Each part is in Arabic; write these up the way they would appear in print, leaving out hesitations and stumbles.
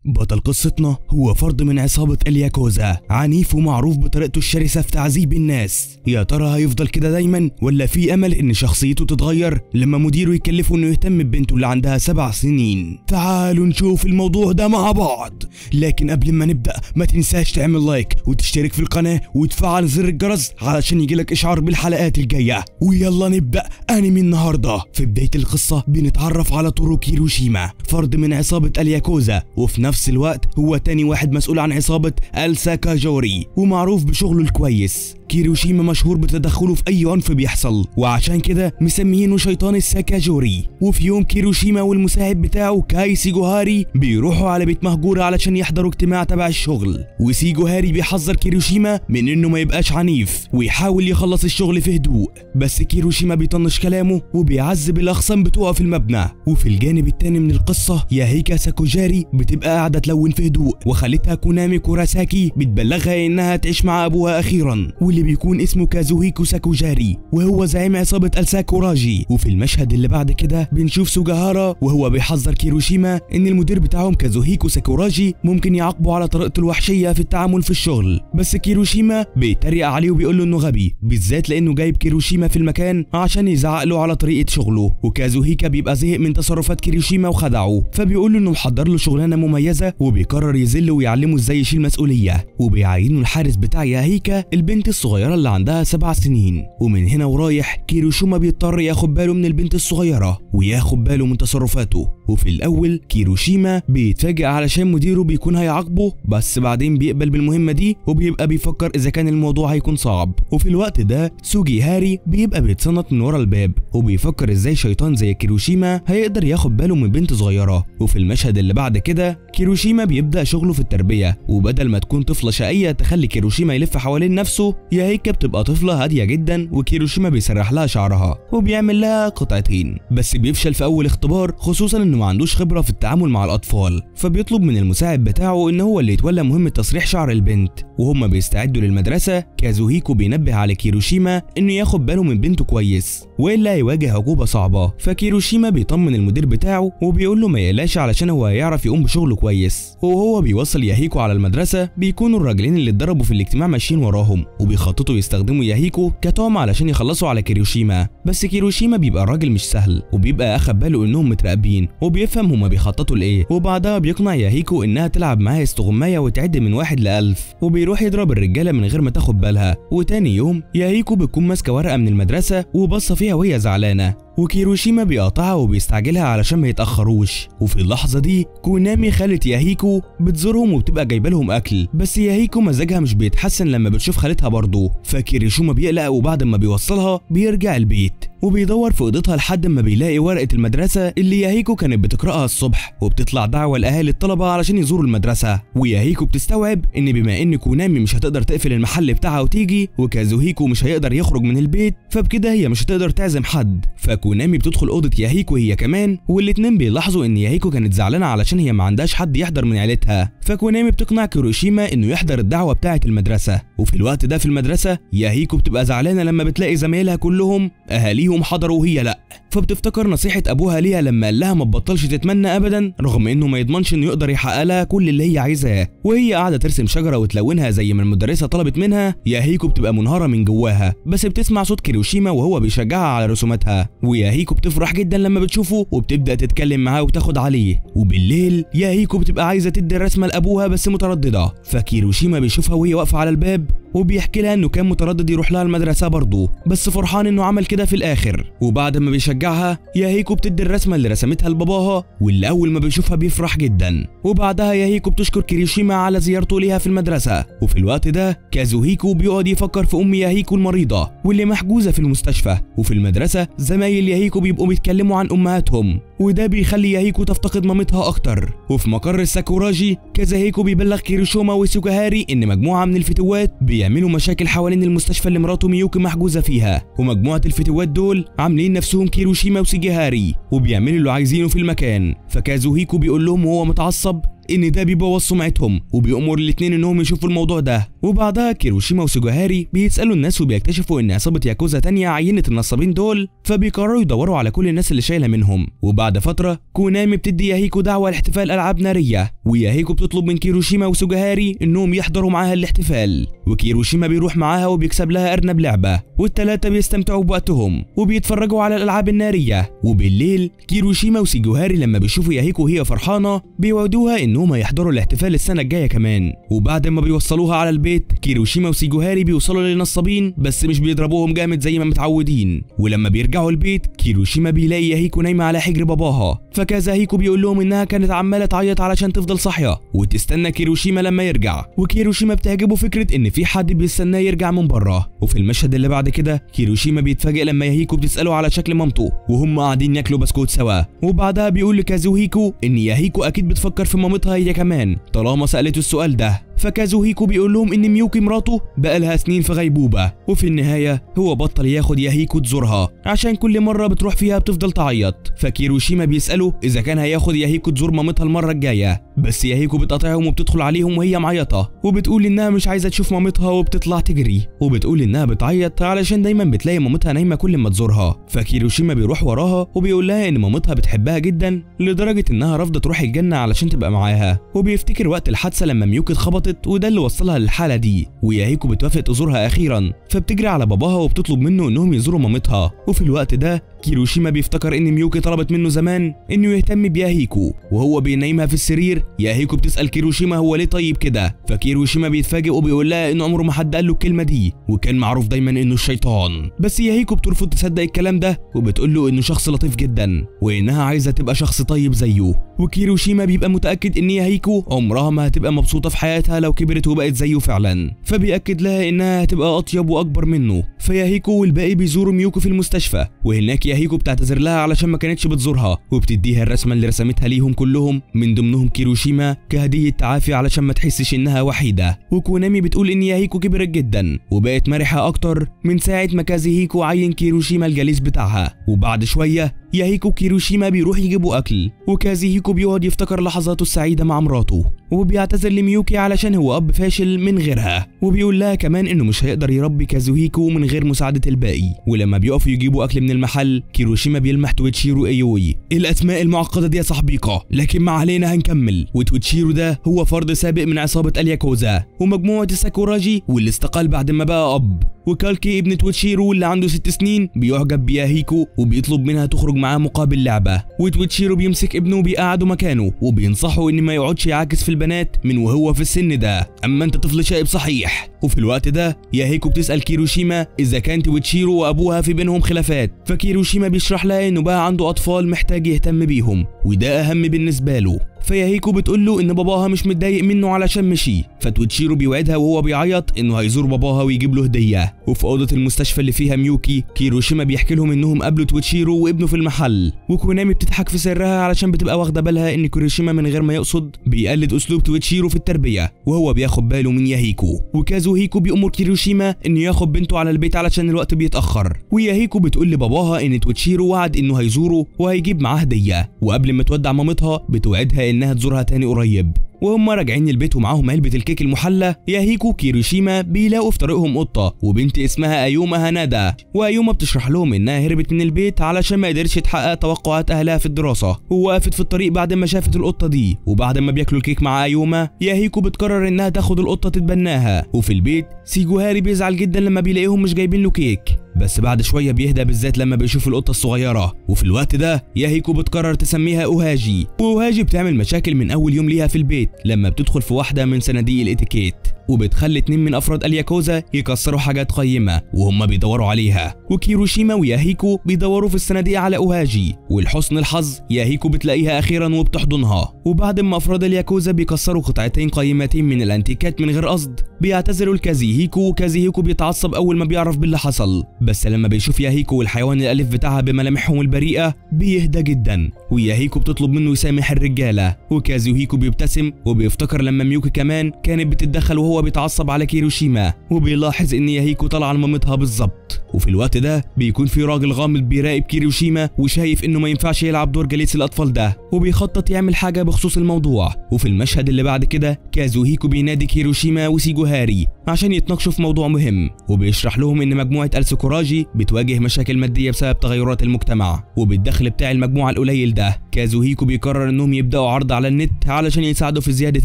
بطل قصتنا هو فرد من عصابة الياكوزا، عنيف ومعروف بطريقته الشرسة في تعذيب الناس. يا ترى هيفضل كده دايما ولا في امل ان شخصيته تتغير لما مديره يكلفه انه يهتم ببنته اللي عندها 7 سنين؟ تعالوا نشوف الموضوع ده مع بعض. لكن قبل ما نبدأ ما تنساش تعمل لايك وتشترك في القناة وتفعل زر الجرس علشان يجيلك اشعار بالحلقات الجاية. ويلا نبدأ انمي النهاردة. في بداية القصة بنتعرف على تورو كيروشيما، فرد من عصابة الياكوزا، وفي نفس الوقت هو تاني واحد مسؤول عن عصابة الساكاجوري ومعروف بشغله الكويس. كيروشيما مشهور بتدخله في اي عنف بيحصل، وعشان كده مسميينه شيطان الساكاجوري. وفي يوم كيروشيما والمساعد بتاعه كاي سيجوهاري بيروحوا على بيت مهجورة علشان يحضروا اجتماع تبع الشغل، وسيجوهاري بيحذر كيروشيما من انه ما يبقاش عنيف ويحاول يخلص الشغل في هدوء، بس كيروشيما بيطنش كلامه وبيعذب الاخصام بتوعه في المبنى. وفي الجانب التاني من القصة ياهيكا ساكوجاري بتبقى قاعدة تلون في هدوء، وخالتها كونامي كوراساكي بتبلغها انها تعيش مع ابوها اخيرا واللي بيكون اسمه كازوهيكو ساكوجاري وهو زعيم عصابة الساكوراجي. وفي المشهد اللي بعد كده بنشوف سوجاهارا وهو بيحذر كيروشيما ان المدير بتاعهم كازوهيكو ساكوراجي ممكن يعاقبه على طريقته الوحشية في التعامل في الشغل، بس كيروشيما بيتريق عليه وبيقول له انه غبي، بالذات لانه جايب كيروشيما في المكان عشان يزعق له على طريقة شغله. وكازوهيكا بيبقى زهق من تصرفات كيروشيما وخدعه، فبيقول له انه محضر له شغلانة مميزة وبيقرر يذله ويعلمه ازاي يشيل مسؤولية، وبيعينه الحارس بتاع ياهيكا البنت الصغيرة اللي عندها 7 سنين. ومن هنا ورايح كيروشيما بيضطر ياخد باله من البنت الصغيرة وياخد باله من تصرفاته. وفي الاول كيروشيما بيتفاجئ علشان مديره بيكون هيعاقبه، بس بعدين بيقبل بالمهمة دي وبيبقى بيفكر اذا كان الموضوع هيكون صعب. وفي الوقت ده سوجيهاري بيبقى بيتصنت من ورا الباب وبيفكر ازاي شيطان زي كيروشيما هيقدر ياخد باله من بنت صغيرة. وفي المشهد اللي بعد كده كيروشيما بيبدأ شغله في التربية، وبدل ما تكون طفلة شقية تخلي كيروشيما يلف حوالين نفسه، ياهيكا بتبقى طفلة هادية جدا وكيروشيما بيسرح لها شعرها وبيعمل لها قطعتين، بس بيفشل في اول اختبار خصوصا انه ما عندوش خبرة في التعامل مع الاطفال، فبيطلب من المساعد بتاعه ان هو اللي يتولى مهمة تصريح شعر البنت. وهم بيستعدوا للمدرسة كازوهيكو بينبه على كيروشيما انه ياخد باله من بنته كويس والا هيواجه عقوبة صعبة، فكيروشيما بيطمن المدير بتاعه وبيقول له ما يقلقش علشان هو هيعرف يقوم بشغله كويس. وهو بيوصل ياهيكو على المدرسة بيكونوا الراجلين اللي اتضربوا في الاجتماع ماشيين وراهم وبيخططوا يستخدموا ياهيكو كطعم علشان يخلصوا على كيروشيما، بس كيروشيما بيبقى راجل مش سهل وبيبقى اخد باله انهم متراقبين وبيفهم هما بيخططوا لايه، وبعدها بيقنع ياهيكو انها تلعب معاه استغماية وتعد من 1 ل1000 وبيروح يضرب الرجالة من غير ما تاخد بالها. وتاني يوم ياهيكو بتكون ماسكة ورقة من المدرسة وبصة فيها وهي زعلانة، وكيروشيما بيقاطعها وبيستعجلها علشان ما يتأخروش. وفي اللحظة دي كونامي خالة ياهيكو بتزورهم وبتبقى جايبه لهم اكل، بس ياهيكو مزاجها مش بيتحسن لما بتشوف خالتها برضه، فكيروشيما بيقلق وبعد ما بيوصلها بيرجع البيت وبيدور في اوضتها لحد ما بيلاقي ورقة المدرسة اللي ياهيكو كانت بتقرأها الصبح، وبتطلع دعوة لأهالي الطلبة علشان يزوروا المدرسة. وياهيكو بتستوعب ان بما ان كونامي مش هتقدر تقفل المحل بتاعها وتيجي وكازوهيكو مش هيقدر يخرج من البيت، فبكده هي مش هتقدر تعزم حد. فكونامي بتدخل اوضة ياهيكو هي كمان، والاتنين بيلاحظوا ان ياهيكو كانت زعلانة علشان هي ما عندهاش حد يحضر من عيلتها، فكونامي بتقنع كيروشيما انه يحضر الدعوة بتاعة المدرسة. وفي الوقت ده في المدرسة ياهيكو بتبقى زعلانة لما بتلاقي زمايلها كلهم اهاليهم حضروا وهي لا، فبتفتكر نصيحة ابوها ليها لما قال لها ما تبطلش تتمنى ابدا رغم انه ما يضمنش انه يقدر يحقق لها كل اللي هي عايزاه. وهي قاعدة ترسم شجرة وتلونها زي ما المدرسة طلبت منها، ياهيكو بتبقى منهارة من جواها، بس بتسمع صوت كيروشيما وهو بيشجعها على رسوماتها، وياهيكو بتفرح جدا لما بتشوفه وبتبدأ تتكلم معاه وتاخد عليه. وبالليل ياهيكو بتبقى عايزة تدي الرسمة لابوها بس مترددة، فكيروشيما بيشوفها وهي واقفة على الباب وبيحكي لها انه كان متردد يروح لها المدرسة برضه، بس فرحان انه عمل كده في الاخر. وبعد ما بيشجعها ياهيكو بتدي الرسمة اللي رسمتها لباباها، واللي اول ما بيشوفها بيفرح جدا. وبعدها ياهيكو بتشكر كيروشيما على زيارته ليها في المدرسة. وفي الوقت ده كازوهيكو بيقعد يفكر في ام ياهيكو المريضة واللي محجوزة في المستشفى. وفي المدرسة زمايل ياهيكو بيبقوا بيتكلموا عن امهاتهم، وده بيخلي ياهيكو تفتقد مامتها اكتر. وفي مقر الساكوراجي كازوهيكو بيبلغ كيروشيما وسوجاهاري ان مجموعة من الفتوات بيعملوا مشاكل حوالين المستشفى اللي مراته ميوكي محجوزة فيها، ومجموعة الفتوات دول عاملين نفسهم كيروشيما وسوجاهاري وبيعملوا اللي عايزينه في المكان. فكازوهيكو بيقول لهم وهو متعصب ان ده بيبوظ سمعتهم وبيأمر الاتنين انهم يشوفوا الموضوع ده. وبعدها كيروشيما وسوجوهاري بيسألوا الناس وبيكتشفوا ان عصابة ياكوزا تانية عينت النصابين دول، فبيقرروا يدوروا على كل الناس اللي شايلة منهم. وبعد فترة كونامي بتدي ياهيكو دعوة لاحتفال ألعاب نارية، وياهيكو بتطلب من كيروشيما وسوجوهاري انهم يحضروا معاها الاحتفال، وكيروشيما بيروح معاها وبيكسب لها أرنب لعبة، والتلاتة بيستمتعوا بوقتهم وبيتفرجوا على الألعاب النارية. وبالليل كيروشيما وسوجوهاري لما بيشوفوا ياهيكو وهي فرحانة بيوعدوها انهم يحضروا الاحتفال السنة الجاية كمان. وبعد ما بيوصلوها على البيت كيروشيما وسوجوهاري بيوصلوا للنصابين بس مش بيضربوهم جامد زي ما متعودين. ولما بيرجعوا البيت كيروشيما بيلاقي ياهيكو نايمة على حجر باباها، فكازاهيكو بيقول لهم انها كانت عمالة تعيط علشان تفضل صاحية وتستنى كيروشيما لما يرجع. وكيروشيما بتعجبه فكرة ان في حد بيستناه يرجع من بره. وفي المشهد اللي بعد كده كيروشيما بيتفاجئ لما ياهيكو بتسأله على شكل مامته وهم قاعدين ياكلوا بسكوت سوا. وبعدها بيقول لكازوهيكو ان ياهيكو اكيد بتفكر في مامتها هي كمان طالما سألته السؤال ده. فكازوهيكو بيقول لهم ان ميوكي مراته بقالها سنين في غيبوبة، وفي النهاية هو بطل ياخد ياهيكو تزورها عشان كل مرة بتروح فيها بتفضل تعيط. فكيروشيما بيسأله اذا كان هياخد ياهيكو تزور مامتها المرة الجاية، بس ياهيكو بتقاطعهم وبتدخل عليهم وهي معيطة وبتقول انها مش عايزة تشوف مامتها وبتطلع تجري، وبتقول انها بتعيط علشان دايما بتلاقي مامتها نايمة كل ما تزورها. فكيروشيما بيروح وراها وبيقول لها ان مامتها بتحبها جدا لدرجة انها رافضة تروح الجنة علشان تبقى معاها. وبيفتكر وقت الحادثة لما ميوكي اتخبطت وده اللي وصلها للحالة دي، وياهيكو بتوافق تزورها اخيرا، فبتجري على باباها وبتطلب منه انهم يزوروا مامتها. وفي الوقت ده كيروشيما بيفتكر ان ميوكي طلبت منه زمان انه يهتم بياهيكو، وهو بينيمها في السرير ياهيكو بتسأل كيروشيما هو ليه طيب كده، فكيروشيما بيتفاجئ وبيقول لها انه عمره ما حد قال له الكلمة دي وكان معروف دايما انه الشيطان. بس ياهيكو بترفض تصدق الكلام ده وبتقول له انه شخص لطيف جدا وانها عايزة تبقى شخص طيب زيه. وكيروشيما بيبقى متأكد ان ياهيكو عمرها ما هتبقى مبسوطة في حياتها لو كبرت وبقت زيه فعلا، فبيأكد لها انها هتبقى اطيب واكبر منه. فياهيكو والباقي بيزوروا ميوكو في المستشفى، وهناك ياهيكو بتعتذر لها علشان ما كانتش بتزورها وبتديها الرسمة اللي رسمتها ليهم كلهم من ضمنهم كيروشيما كهدية تعافي علشان ما تحسش انها وحيدة. وكونامي بتقول ان ياهيكو كبرت جدا وبقت مرحة اكتر من ساعة ما كازوهيكو عين كيروشيما الجليس بتاعها. وبعد شوية ياهيكو وكيروشيما بيروح يجيبوا اكل، وكازوهيكو بيقعد يفتكر لحظاته السعيدة مع مراته، وبيعتذر لميوكي علشان هو اب فاشل من غيرها، وبيقول لها كمان انه مش هيقدر يربي كازوهيكو من غير مساعدة الباقي. ولما بيقفوا يجيبوا اكل من المحل كيروشيما بيلمح تويتشيرو ايوي. الاسماء المعقدة دي يا صاحبيقة، لكن ما علينا هنكمل. وتويتشيرو ده هو فرد سابق من عصابة الياكوزا ومجموعة الساكوراجي واللي استقال بعد ما بقى اب. وكالكي ابن تويتشيرو اللي عنده 6 سنين بيعجب بياهيكو وبيطلب منها تخرج معاه مقابل لعبة، وتويتشيرو بيمسك ابنه وبيقعده مكانه وبينصحه ان ما يقعدش يعاكس في البنات من وهو في السن ده، اما انت طفل شائب صحيح. وفي الوقت ده ياهيكو بتسأل كيروشيما اذا كان تويتشيرو وابوها في بينهم خلافات، فكيروشيما بيشرح لها انه بقى عنده اطفال محتاج يهتم بيهم وده اهم بالنسبة له. فياهيكو بتقول له ان باباها مش متضايق منه علشان مشي، فتويتشيرو بيوعدها وهو بيعيط انه هيزور باباها ويجيب له هديه. وفي اوضه المستشفى اللي فيها ميوكي كيروشيما بيحكي لهم انهم قابلوا تويتشيرو وابنه في المحل، وكونامي بتضحك في سرها علشان بتبقى واخده بالها ان كيروشيما من غير ما يقصد بيقلد اسلوب تويتشيرو في التربيه وهو بياخد باله من ياهيكو. وكازوهيكو بيأمر كيروشيما انه ياخد بنته على البيت علشان الوقت بيتاخر، وياهيكو بتقول لباباها ان تويتشيرو وعد انه هيزوره وهيجيب معاه هديه، وقبل ما تودع مامتها بتوعدها انها تزورها تاني قريب. وهم راجعين البيت ومعاهم علبة الكيك المحلى ياهيكو وكيروشيما بيلاقوا في طريقهم قطة وبنت اسمها ايوما هانادا، وايوما بتشرح لهم انها هربت من البيت علشان ما قدرتش تحقق توقعات اهلها في الدراسة، ووقفت في الطريق بعد ما شافت القطة دي. وبعد ما بياكلوا الكيك مع ايوما ياهيكو بتقرر انها تاخد القطة تتبناها. وفي البيت سيجوهاري بيزعل جدا لما بيلاقيهم مش جايبين له كيك، بس بعد شويه بيهدى بالذات لما بيشوف القطه الصغيره. وفي الوقت ده ياهيكو بتقرر تسميها اوهاجي، واوهاجي بتعمل مشاكل من اول يوم ليها في البيت لما بتدخل في واحده من صناديق الاتيكيت وبتخلي 2 من افراد الياكوزا يكسروا حاجات قيمه وهم بيدوروا عليها. وكيروشيما وياهيكو بيدوروا في الصناديق على اوهاجي، ولحسن الحظ ياهيكو بتلاقيها اخيرا وبتحضنها. وبعد ما افراد الياكوزا بيكسروا قطعتين قيمتين من الانتيكات من غير قصد بيعتذروا لكازيهيكو، وكازيهيكو بيتعصب اول ما بيعرف باللي حصل، بس لما بيشوف ياهيكو والحيوان الأليف بتاعها بملامحهم البريئة بيهدى جدا، وياهيكو بتطلب منه يسامح الرجالة، وكازوهيكو بيبتسم وبيفتكر لما ميوكي كمان كانت بتتدخل وهو بيتعصب على كيروشيما، وبيلاحظ ان ياهيكو طالعه لمامتها بالظبط. وفي الوقت ده بيكون في راجل غامض بيراقب كيروشيما وشايف انه ما ينفعش يلعب دور جليس الاطفال ده، وبيخطط يعمل حاجه بخصوص الموضوع. وفي المشهد اللي بعد كده كازوهيكو بينادي كيروشيما وسيجوهاري عشان يتناقشوا في موضوع مهم، وبيشرح لهم ان مجموعه السكوراجي بتواجه مشاكل ماديه بسبب تغيرات المجتمع، وبالدخل بتاع المجموعه القليل ده كازوهيكو بيقرر انهم يبداوا عرض على النت علشان يساعدوا في زياده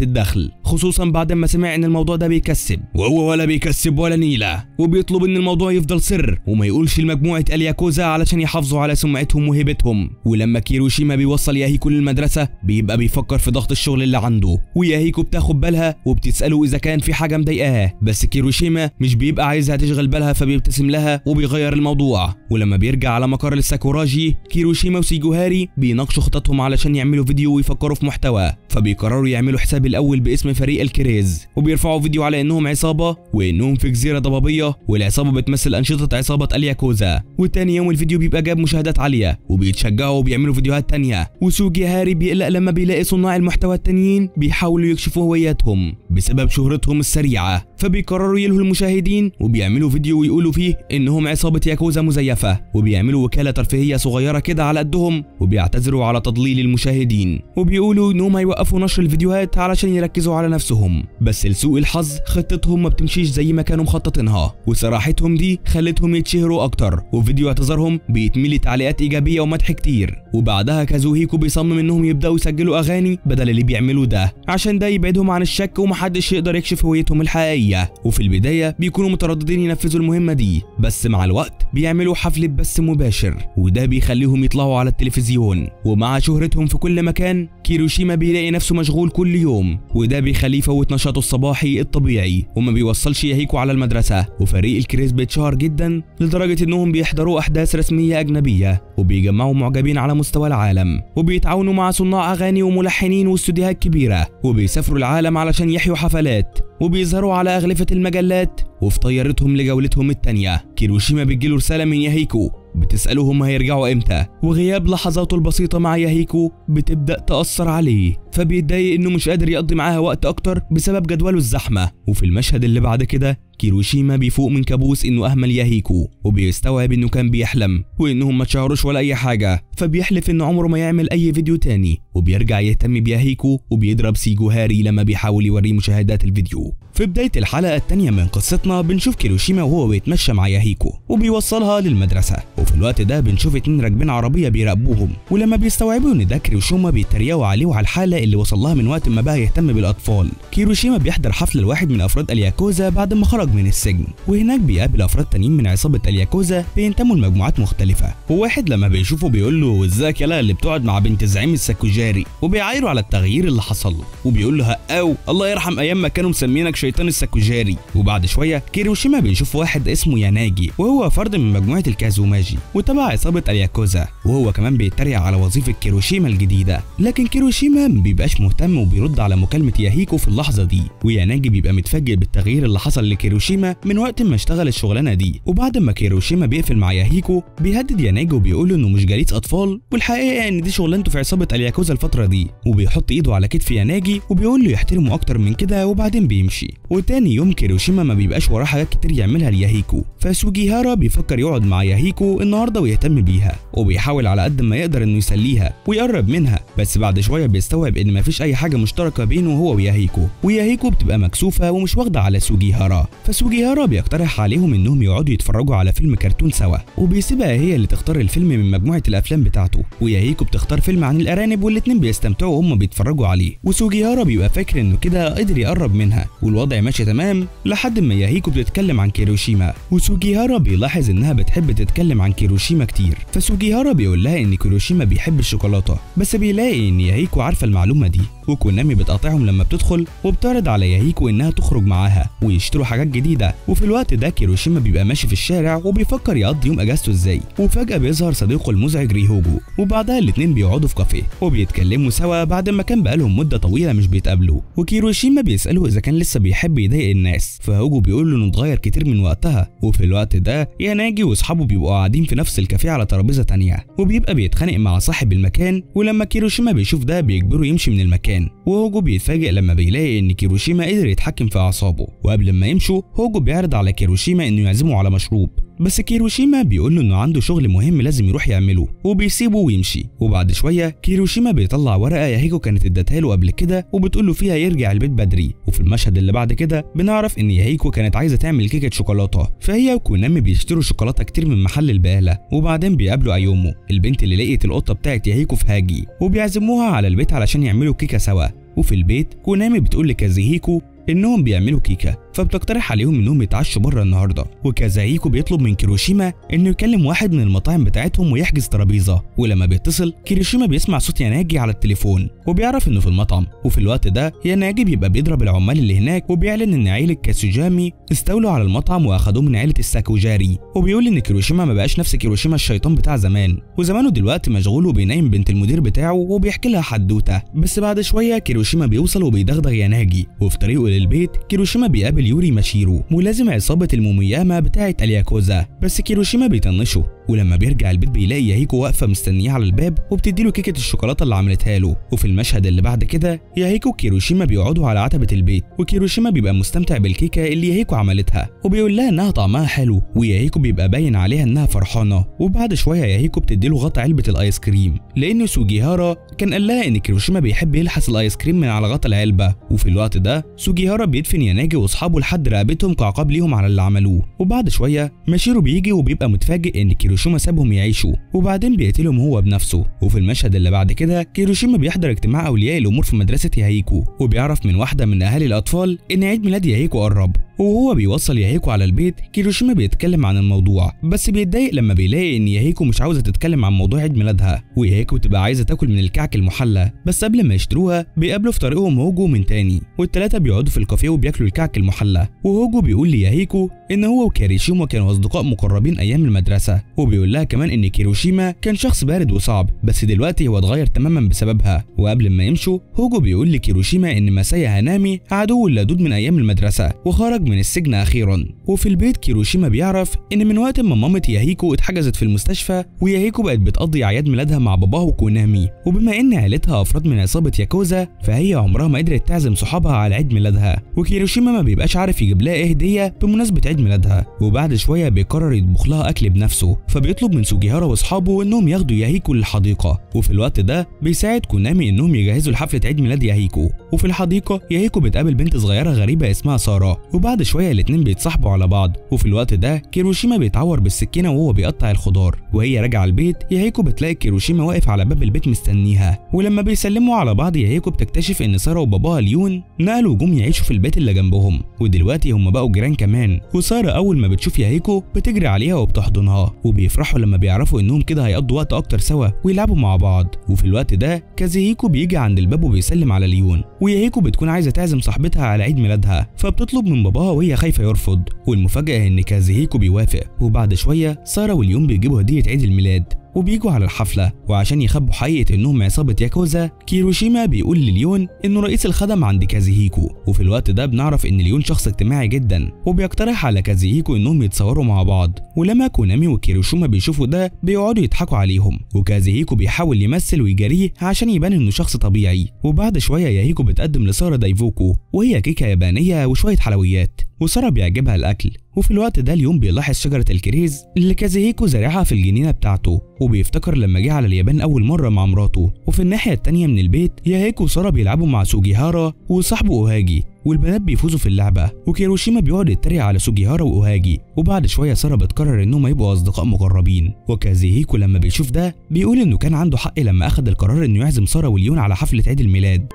الدخل، خصوصا بعد ما سمع ان الموضوع ده بيكسب، وهو ولا بيكسب ولا نيله، وبيطلب ان الموضوع يفضل سر وما يقولش لمجموعه الياكوزا علشان يحافظوا على سمعتهم وهيبتهم. ولما كيروشيما بيوصل ياهيكو للمدرسه بيبقى بيفكر في ضغط الشغل اللي عنده، وياهيكو بتاخد بالها وبتساله اذا كان في حاجه مضايقاه، بس كيروشيما مش بيبقى عايزها تشغل بالها فبيبتسم لها وبيغير الموضوع. ولما بيرجع على مقر الساكوراجي كيروشيما وسيجوهاري بيناقشوا خططهم علشان يعملوا فيديو ويفكروا في محتوى، فبيقرروا يعملوا حساب الاول باسم فريق الكريز، وبيرفعوا فيديو على انهم عصابه وانهم في جزيره ضبابيه والعصابه بتمثل انشطه عصابه الياكوزا. وتاني يوم الفيديو بيبقى جاب مشاهدات عاليه وبيتشجعوا وبيعملوا فيديوهات تانيه، وسوجيهاري بيقلق لما بيلاقي صناع المحتوى التانيين بيحاولوا يكشفوا هويتهم بسبب شهرتهم السريعه، فبيقرروا يلهوا المشاهدين وبيعملوا فيديو ويقولوا فيه انهم عصابه ياكوزا مزيفه، وبيعملوا وكاله ترفيهيه صغيره كده على قدهم، وبيعتذروا على تضليل المشاهدين، وبيقولوا انهم هيوقفوا نشر الفيديوهات علشان يركزوا على نفسهم. بس لسوء الحظ خطتهم ما بتمشيش زي ما كانوا مخططينها، وصراحتهم دي خلتهم يتشهروا اكتر، وفيديو اعتذارهم بيتملي تعليقات ايجابيه ومدح كتير. وبعدها كازوهيكو بيصمم انهم يبداوا يسجلوا اغاني بدل اللي بيعملوا ده عشان ده يبعدهم عن الشك ومحدش يقدر يكشف هويتهم الحقيقيه. وفي البدايه بيكونوا مترددين ينفذوا المهمه دي، بس مع الوقت بيعملوا حفله بث مباشر وده بيخليهم يطلعوا على التلفزيون. ومع شهرتهم في كل مكان كيروشيما بيلاقي نفسه مشغول كل يوم، وده بيخليه يفوت نشاطه الصباحي الطبيعي وما بيوصلش ياهيكو على المدرسه. وفريق الكريز بيتشهر جدا لدرجه انهم بيحضروا احداث رسميه اجنبيه وبيجمعوا معجبين على مستوى العالم، وبيتعاونوا مع صناع اغاني وملحنين واستوديوهات كبيره، وبيسافروا العالم علشان يحيوا حفلات، وبيظهروا على اغلفه المجلات، وفي طيارتهم لجولتهم التانيه كيروشيما بتجيله رساله من ياهيكو بتسأله هم هيرجعوا امتى، وغياب لحظاته البسيطة مع ياهيكو بتبدأ تأثر عليه، فبيتضايق انه مش قادر يقضي معاها وقت اكتر بسبب جدوله الزحمة. وفي المشهد اللي بعد كده كيروشيما بيفوق من كابوس انه اهمل ياهيكو، وبيستوعب انه كان بيحلم وانهم ما اتشهروش ولا اي حاجة، فبيحلف انه عمره ما يعمل اي فيديو تاني، وبيرجع يهتم بياهيكو وبيضرب سيجوهاري لما بيحاول يوريه مشاهدات الفيديو. في بداية الحلقة التانية من قصتنا بنشوف كيروشيما وهو بيتمشى مع ياهيكو وبيوصلها للمدرسة، وفي الوقت ده بنشوف اتنين راكبين عربية بيراقبوهم، ولما بيستوعبوا ان ده كيروشيما بيتريقوا عليه وعلى الحالة اللي وصلها من وقت ما بقى يهتم بالأطفال. كيروشيما بيحضر حفلة لواحد من أفراد الياكوزا بعد ما خرج من السجن، وهناك بيقابل أفراد تانيين من عصابة الياكوزا بينتموا لمجموعات مختلفة، وواحد لما بيشوفه بيقول له ازيك يالا اللي بتقعد مع بنت الزعيم الساكوجاري، وبيعايره على التغيير اللي حصل له، وبيقول له هقاو الله يرحم ايام ما كانوا مسمينك شيطان الساكوجاري. وبعد شويه كيروشيما بيشوف واحد اسمه ياناجي وهو فرد من مجموعه الكازوماجي وتبع عصابه الياكوزا، وهو كمان بيتريق على وظيفه كيروشيما الجديده، لكن كيروشيما ما بيبقاش مهتم وبيرد على مكالمه ياهيكو في اللحظه دي، وياناجي بيبقى متفاجئ بالتغيير اللي حصل لكيروشيما من وقت ما اشتغل الشغلانه دي. وبعد ما كيروشيما بيقفل مع ياهيكو بيهدد ياناجي وبيقول له انه مش جليس اطفال، والحقيقه ان دي شغلانته في عصابه الياكوزا الفتره دي، وبيحط ايده على كتف ياناجي وبيقول له يحترمه اكتر من كده وبعدين بيمشي. وتاني يوم كيروشيما ما بيبقاش وراه حاجات كتير يعملها لياهيكو، فسوجيهارا بيفكر يقعد مع ياهيكو النهارده ويهتم بيها، وبيحاول على قد ما يقدر انه يسليها ويقرب منها، بس بعد شويه بيستوعب ان مفيش اي حاجه مشتركه بينه هو وياهيكو، وياهيكو بتبقى مكسوفه ومش واخده على سوجيهارا، فسوجيهارا بيقترح عليهم انهم يقعدوا يتفرجوا على فيلم كرتون سوا، وبيسيبها هي اللي تختار الفيلم من مجموعه الافلام بتاعته، وياهيكو بتختار فيلم عن الارانب والاتنين بيستمتعوا وهم بيتفرجوا عليه، وسوجيهارا بيبقى فاكر انه كده قدر يقرب منها، والوضع ماشي تمام لحد ما ياهيكو بتتكلم عن كيروشيما، وسوجيهارا بيلاحظ انها بتحب تتكلم عن كيروشيما كتير، فسوجيهارا بيقول لها ان كيروشيما بيحب الشوكولاته، بس بيلاقي ان ياهيكو عارفه المعلومه دي، وكونامي بتقاطعهم لما بتدخل وبتعرض على ياهيكو انها تخرج معاها ويشتروا حاجات جديده. وفي الوقت ده كيروشيما بيبقى ماشي في الشارع وبيفكر يقضي يوم اجازته ازاي، وفجاه بيظهر صديقه المزعج ريهوجو، وبعدها الاتنين بيقعدوا في كافيه وبيتكلموا سوا بعد ما كان بقالهم مده طويله مش بيتقابلوا. وكيروشيما بيساله اذا كان لسه بيحب يضايق الناس، فهوجو بيقول له انه اتغير كتير من وقتها. وفي الوقت ده ياناجي واصحابه بيبقوا قاعدين في نفس الكافيه على ترابيزه تانيه، وبيبقى بيتخانق مع صاحب المكان، ولما كيروشيما بيشوف ده بيجبره يمشي من المكان. وهوجو بيتفاجئ لما بيلاقي ان كيروشيما قدر يتحكم في اعصابه، وقبل ما يمشوا هوجو بيعرض على كيروشيما انه يعزمه على مشروب، بس كيروشيما بيقول له انه عنده شغل مهم لازم يروح يعمله وبيسيبه ويمشي. وبعد شويه كيروشيما بيطلع ورقه ياهيكو كانت ادتها له قبل كده وبتقول له فيها يرجع البيت بدري. وفي المشهد اللي بعد كده بنعرف ان ياهيكو كانت عايزه تعمل كيكه شوكولاته، فهي وكونامي بيشتروا شوكولاته كتير من محل البقاله. وبعدين بيقابلوا ايومو البنت اللي لقيت القطه بتاعت ياهيكو في هاجي، وبيعزموها على البيت علشان يعملوا كيكه سوا. وفي البيت كونامي بتقول لكازيهيكو انهم بيعملوا كيكه، فبتقترح عليهم انهم يتعشوا بره النهارده. وكازاهيكو بيطلب من كيروشيما انه يكلم واحد من المطاعم بتاعتهم ويحجز ترابيزه، ولما بيتصل كيروشيما بيسمع صوت ياناجي على التليفون وبيعرف انه في المطعم. وفي الوقت ده ياناجي بيبقى بيضرب العمال اللي هناك وبيعلن ان عيله كاسوجامي استولوا على المطعم واخدوه من عيله الساكوجاري، وبيقول ان كيروشيما ما بقاش نفس كيروشيما الشيطان بتاع زمان، وزمانه دلوقتي مشغول وبينايم بنت المدير بتاعه وبيحكي لها حدوته. بس بعد شويه كيروشيما بيوصل وبيدغدغ ياناجي، وفي طريقه للبيت كيروشيما بيقابل يوري ماشيرو ملازم عصابه المومياما بتاعه الياكوزا، بس كيروشيما بيطنشه. ولما بيرجع البيت بيلاقي ياهيكو واقفه مستنيه على الباب وبتديله كيكه الشوكولاته اللي عملتها له. وفي المشهد اللي بعد كده ياهيكو وكيروشيما بيقعدوا على عتبه البيت، وكيروشيما بيبقى مستمتع بالكيكه اللي ياهيكو عملتها وبيقول لها انها طعمها حلو، وياهيكو بيبقى باين عليها انها فرحانه. وبعد شويه ياهيكو بتديله غطا علبه الايس كريم لان سوجيهارا كان قال لها ان كيروشيما بيحب يلحس الايس كريم من على غطا العلبه. وفي الوقت ده سوجيهارا بيدفن ياناجي واصحابه لحد رقبتهم كعقاب ليهم على اللي عملوه. وبعد شويه ماشيرو بيجي وبيبقى متفاجئ ان كيروشيما سابهم يعيشوا، وبعدين بيقتلهم هو بنفسه. وفي المشهد اللي بعد كده كيروشيما بيحضر اجتماع اولياء الامور في مدرسه ياهيكو، وبيعرف من واحده من اهالي الاطفال ان عيد ميلاد ياهيكو قرب. وهو بيوصل ياهيكو على البيت كيروشيما بيتكلم عن الموضوع، بس بيتضايق لما بيلاقي ان ياهيكو مش عاوزه تتكلم عن موضوع عيد ميلادها، وياهيكو بتبقى عايزه تاكل من الكعك المحلى. بس قبل ما يشتروها بيقابلوا في طريقهم هوجو من تاني، والثلاثه بيقعدوا في الكافيه وبياكلوا الكعك المحلى. وهوجو بيقول لياهيكو ان هو وكيروشيما كانوا اصدقاء مقربين ايام المدرسه، وبيقول لها كمان ان كيروشيما كان شخص بارد وصعب بس دلوقتي هو اتغير تماما بسببها. وقبل ما يمشوا هوجو بيقول لكيروشيما ان ماسايا هانامي عدو اللدود من ايام المدرسه وخرج من السجن اخيرا. وفي البيت كيروشيما بيعرف ان من وقت ما مامة ياهيكو اتحجزت في المستشفى وياهيكو بقت بتقضي اعياد ميلادها مع باباها وكونامي، وبما ان عيلتها افراد من عصابه ياكوزا فهي عمرها ما قدرت تعزم صحابها على عيد ميلادها، وكيروشيما ما بيبقاش عارف يجيب لها ايه هديه بمناسبه عيد ميلادها. وبعد شويه بيقرر يطبخ لها اكل بنفسه، فبيطلب من سوجيهارا واصحابه انهم ياخدوا ياهيكو للحديقه. وفي الوقت ده بيساعد كونامي انهم يجهزوا لحفله عيد ميلاد ياهيكو. وفي الحديقه ياهيكو بتقابل بنت صغيره غريبه اسمها ساره، وبعد شويه الاتنين بيتصاحبوا على بعض. وفي الوقت ده كيروشيما بيتعور بالسكينه وهو بيقطع الخضار، وهي راجعه البيت ياهيكو بتلاقي كيروشيما واقف على باب البيت مستنيها. ولما بيسلموا على بعض ياهيكو بتكتشف ان ساره وباباها ليون نقلوا وجم يعيشوا في البيت اللي جنبهم، ودلوقتي هم بقوا جيران كمان. وساره اول ما بتشوف ياهيكو بتجري عليها وبتحضنها، وبيفرحوا لما بيعرفوا انهم كده هيقضوا وقت اكتر سوا ويلعبوا مع بعض. وفي الوقت ده كازيهيكو بيجي عند الباب وبيسلم على ليون، وياهيكو بتكون عايزه تعزم صاحبتها على عيد ميلادها فبتطلب من باباها وهي خايفه يرفض، والمفاجاه ان كازيهيكو بيوافق. وبعد شويه ساره وليون بيجيبوا هديه عيد الميلاد وبيجوا على الحفله، وعشان يخبوا حقيقه انهم عصابه ياكوزا كيروشيما بيقول لليون انه رئيس الخدم عند كازيهيكو. وفي الوقت ده بنعرف ان ليون شخص اجتماعي جدا وبيقترح على كازيهيكو انهم يتصوروا مع بعض، ولما كونامي وكيروشيما بيشوفوا ده بيقعدوا يضحكوا عليهم، وكازيهيكو بيحاول يمثل ويجاريه عشان يبان انه شخص طبيعي. وبعد شويه ياهيكو بتقدم لساره دايفوكو وهي كيكه يابانيه وشويه حلويات، وساره بيعجبها الاكل. وفي الوقت ده اليوم بيلاحظ شجره الكريز اللي كازيهيكو زارعها في الجنينه بتاعته، وبيفتكر لما جه على اليابان اول مره مع مراته. وفي الناحيه التانيه من البيت ياهيكو وساره بيلعبوا مع سوجيهارا وصاحبه اوهاجي، والبنات بيفوزوا في اللعبه، وكيروشيما بيقعد يتريق على سوجيهارا واوهاجي. وبعد شويه ساره بتقرر انهم يبقوا اصدقاء مقربين، وكازيهيكو لما بيشوف ده بيقول انه كان عنده حق لما اخذ القرار انه يعزم ساره وليون على حفله عيد الميلاد.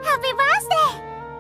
هابي بيرثداي